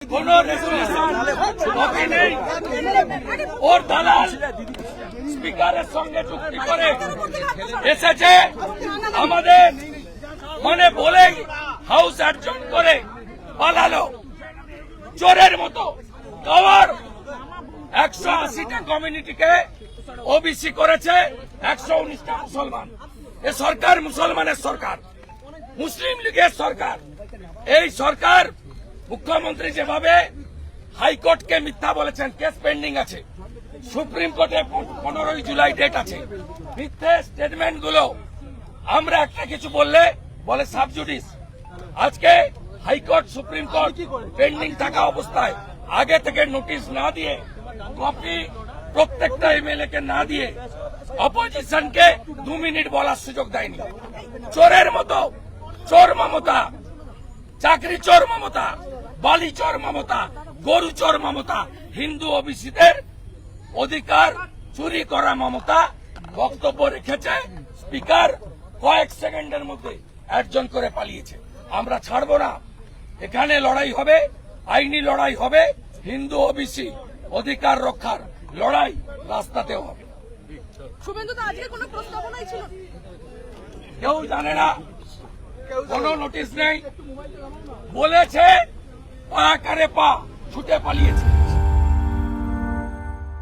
কোনো resolution copy নেই। ওর দালাল স্পিকারের সঙ্গে চুক্তি করে এসেছে, আমাদের মানে বলেই হাউস অ্যাডজর্ন করে পালালো চোরের মতো। কভার 180টা কমিউনিটিকে ওবিসি করেছে, 119টা মুসলমান। এ সরকার মুসলমানের সরকার, মুসলিম লীগের সরকার। এই সরকার মুখ্যমন্ত্রী যেভাবে হাইকোর্টকে মিথ্যা বলেছেন, কেস পেন্ডিং আছে, সুপ্রিম কোর্টে 15 জুলাই ডেট আছে। মিথ্যে স্টেটমেন্ট গুলো আমরা একটা কিছু বললে বলে সাবজুডিস। আজকে হাইকোর্ট সুপ্রিম কোর্ট পেন্ডিং থাকা অবস্থায় আগে থেকে নোটিশ না দিয়ে, কপি প্রত্যেকটা এমএলএ কে না দিয়ে, অপোজিশনকে 2 মিনিট বলার সুযোগ দেয়নি। চোরের মতো চোর মমতা, চাকরি চোর মমতা, বালি চোর মমতা, গরু চোর মমতা, হিন্দু ওবিসিদের অধিকার চুরি করা মমতা বক্তব্য রেখেছে। স্পিকার কয়েক সেকেন্ডের মধ্যে অ্যাডজন করে পালিয়েছে। আমরা ছাড়বো না, এখানে লড়াই হবে, আইনি লড়াই হবে, হিন্দু ওবিসি অধিকার রক্ষার লড়াই রাস্তাতেও হবে। শুভেন্দু তো আজকে কোনো প্রস্তাবনাই ছিল না। কেউ জানে না, কোনো নোটিশ নেই, বলেছে পা করে পা ছুটে পালিয়েছে।